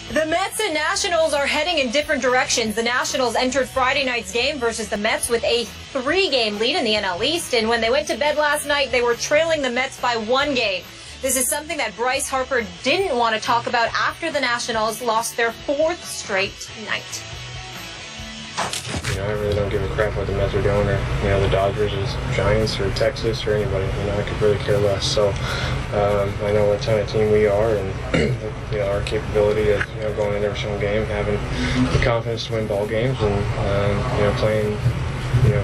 The Mets and Nationals are heading in different directions. The Nationals entered Friday night's game versus the Mets with a 3-game lead in the NL East. And when they went to bed last night, they were trailing the Mets by 1 game. This is something that Bryce Harper didn't want to talk about after the Nationals lost their 4th straight night. I really don't give a crap what the Mets are doing, or the Dodgers, or Giants, or Texas, or anybody. I could really care less. So I know what kind of team we are, and our capability of going into every single game, having the confidence to win ball games, and playing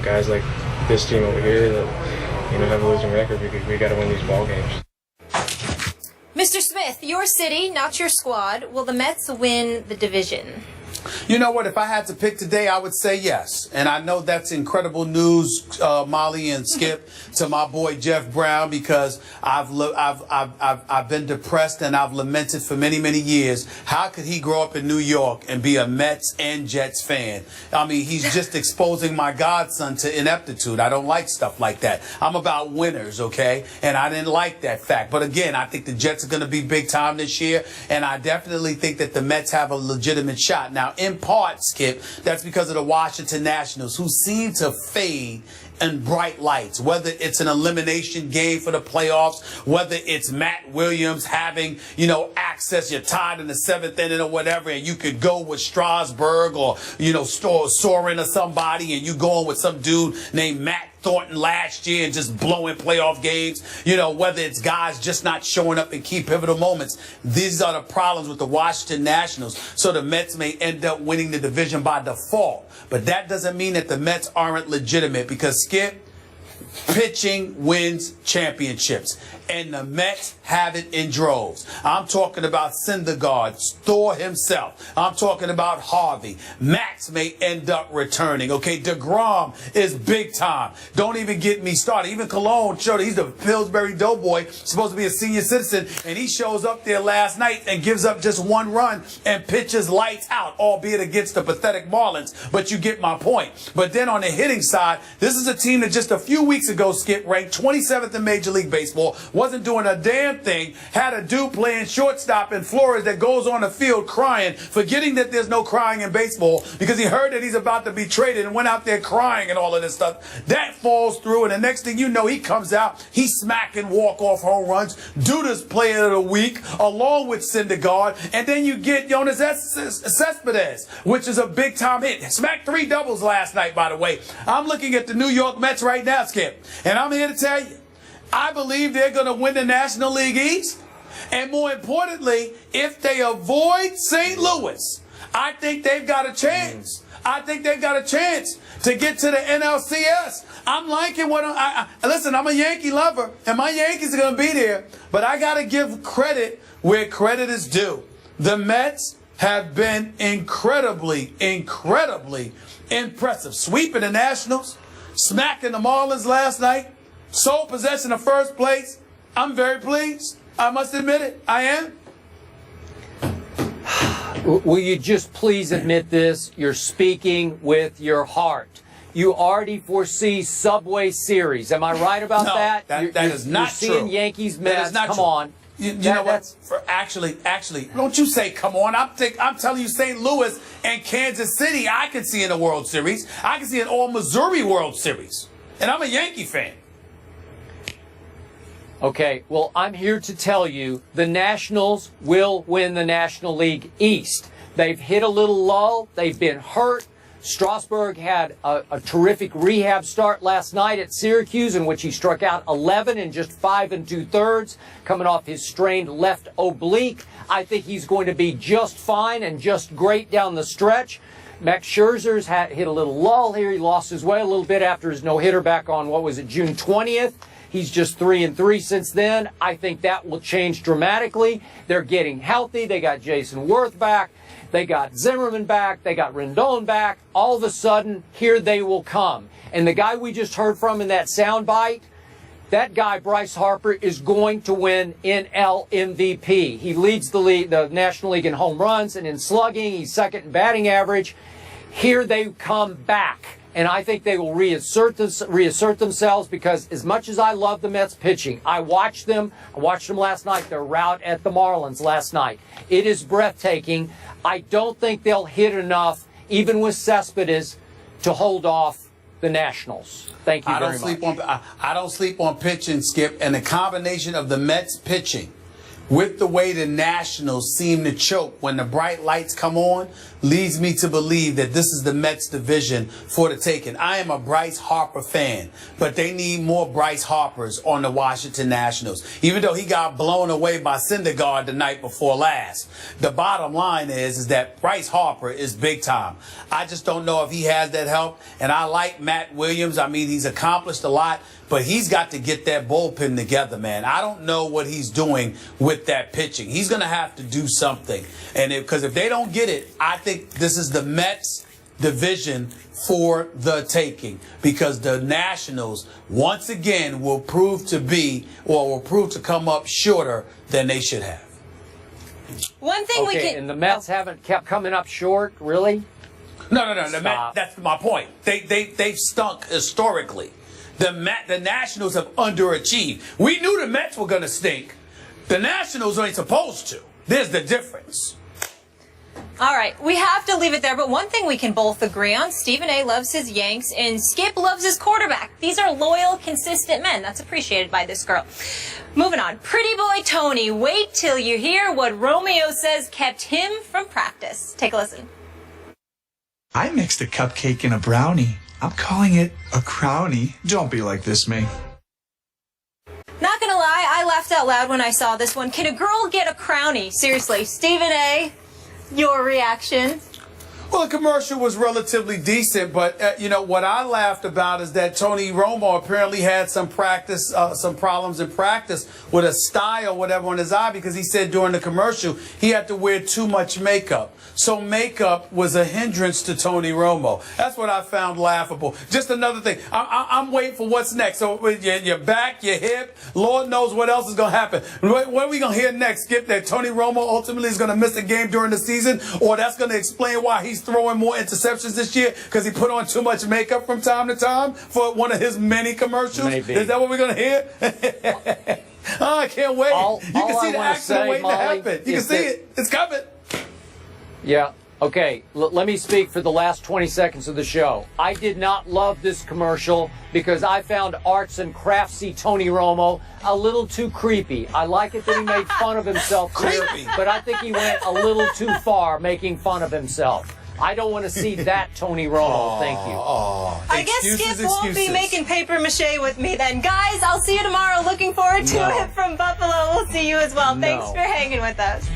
guys like this team over here that have a losing record. We got to win these ball games. Mr. Smith, your city, not your squad. Will the Mets win the division? You know what? If I had to pick today, I would say yes. And I know that's incredible news, Molly and Skip, to my boy Jeff Brown, because I've been depressed and I've lamented for many, many years. How could he grow up in New York and be a Mets and Jets fan? I mean, he's just exposing my godson to ineptitude. I don't like stuff like that. I'm about winners, okay? And I didn't like that fact. But again, I think the Jets are going to be big time this year, and I definitely think that the Mets have a legitimate shot. Now, in part, Skip, that's because of the Washington Nationals, who seem to fade in bright lights, whether it's an elimination game for the playoffs, whether it's Matt Williams having, access, you're tied in the 7th inning or whatever, and you could go with Strasburg or, Soren or somebody, and you going with some dude named Matt Thornton last year and just blowing playoff games, whether it's guys just not showing up in key pivotal moments. These are the problems with the Washington Nationals. So the Mets may end up winning the division by default. But that doesn't mean that the Mets aren't legitimate, because, Skip, pitching wins championships, and the Mets have it in droves. I'm talking about Syndergaard, Thor himself. I'm talking about Harvey. Max may end up returning. Okay, DeGrom is big time. Don't even get me started. Even Cologne showed he's the Pillsbury Doughboy, supposed to be a senior citizen, and he shows up there last night and gives up just 1 run and pitches lights out, albeit against the pathetic Marlins. But you get my point. But then on the hitting side, this is a team that just a few weeks ago, Skip, ranked 27th in Major League Baseball, wasn't doing a damn thing, had a dude playing shortstop in Flores that goes on the field crying, forgetting that there's no crying in baseball because he heard that he's about to be traded and went out there crying and all of this stuff. That falls through, and the next thing you know, he comes out, he's smacking walk-off home runs, Duda's player of the week, along with Syndergaard, and then you get Jonas Cespedes, which is a big-time hit. Smacked 3 doubles last night, by the way. I'm looking at the New York Mets right now, Skip, and I'm here to tell you, I believe they're going to win the National League East. And more importantly, if they avoid St. Louis, I think they've got a chance. I think they've got a chance to get to the NLCS. I'm liking what listen, I'm a Yankee lover, and my Yankees are going to be there. But I got to give credit where credit is due. The Mets have been incredibly impressive. Sweeping the Nationals, smacking the Marlins last night, sole possession of first place. I'm very pleased. I must admit it. I am. Will you just please admit this? You're speaking with your heart. You already foresee Subway Series. Am I right about that? That is not true. You're seeing Yankees, Mets. Come on. You know what? Actually, don't you say come on. I'm telling you, St. Louis and Kansas City, I could see in a World Series. I could see an All-Missouri World Series. And I'm a Yankee fan. Okay, well, I'm here to tell you the Nationals will win the National League East. They've hit a little lull. They've been hurt. Strasburg had a terrific rehab start last night at Syracuse, in which he struck out 11 in just 5 2/3, coming off his strained left oblique. I think he's going to be just fine and just great down the stretch. Max Scherzer's hit a little lull here. He lost his way a little bit after his no-hitter back on, June 20th. He's just 3-3 since then. I think that will change dramatically. They're getting healthy. They got Jason Worth back. They got Zimmerman back. They got Rendon back. All of a sudden, here they will come. And the guy we just heard from in that soundbite, that guy, Bryce Harper, is going to win NL MVP. He leads the National League in home runs and in slugging. He's second in batting average. Here they come back. and I think they will reassert themselves, because as much as I love the Mets pitching, I watched them last night, their rout at the Marlins last night. It is breathtaking. I don't think they'll hit enough, even with Cespedes, to hold off the Nationals. Thank you very much. I don't sleep on pitching, Skip, and the combination of the Mets pitching with the way the Nationals seem to choke when the bright lights come on leads me to believe that this is the Mets division for the taking. I am a Bryce Harper fan, but they need more Bryce Harpers on the Washington Nationals. Even though he got blown away by Syndergaard the night before last, the bottom line is that Bryce Harper is big time. I just don't know if he has that help, and I like Matt Williams. I mean, he's accomplished a lot, but he's got to get that bullpen together, man. I don't know what he's doing with that pitching. He's going to have to do something. And because if they don't get it, I think this is the Mets division for the taking, because the Nationals once again will prove to come up shorter than they should have. One thing we can... And the Mets haven't kept coming up short, really? No. That's my point. They've stunk historically. The Nationals have underachieved. We knew the Mets were going to stink. The Nationals ain't supposed to. There's the difference. All right, we have to leave it there, but one thing we can both agree on, Stephen A. loves his Yanks and Skip loves his quarterback. These are loyal, consistent men. That's appreciated by this girl. Moving on. Pretty boy Tony, wait till you hear what Romeo says kept him from practice. Take a listen. I mixed a cupcake and a brownie. I'm calling it a crownie. Don't be like this, May. Not gonna lie, I laughed out loud when I saw this one. Can a girl get a crownie? Seriously, Stephen A., your reaction? Well, the commercial was relatively decent, but what I laughed about is that Tony Romo apparently had some problems in practice with a sty or whatever on his eye, because he said during the commercial he had to wear too much makeup. So makeup was a hindrance to Tony Romo. That's what I found laughable. Just another thing. I'm waiting for what's next. So your back, your hip, Lord knows what else is going to happen. What are we going to hear next, Skip? That Tony Romo ultimately is going to miss a game during the season? Or that's going to explain why he's throwing more interceptions this year, because he put on too much makeup from time to time for one of his many commercials? Maybe. Is that what we're going to hear? Oh, I can't wait. You can see the accident waiting to happen. You can see it. It's coming. Yeah. Okay, let me speak for the last 20 seconds of the show. I did not love this commercial because I found arts and craftsy Tony Romo a little too creepy. I like it that he made fun of himself here, but I think he went a little too far making fun of himself. I don't want to see that Tony Romo. Thank you. I guess Skip won't be making paper mache with me then. Guys, I'll see you tomorrow. Looking forward to it from Buffalo. We'll see you as well. Thanks for hanging with us.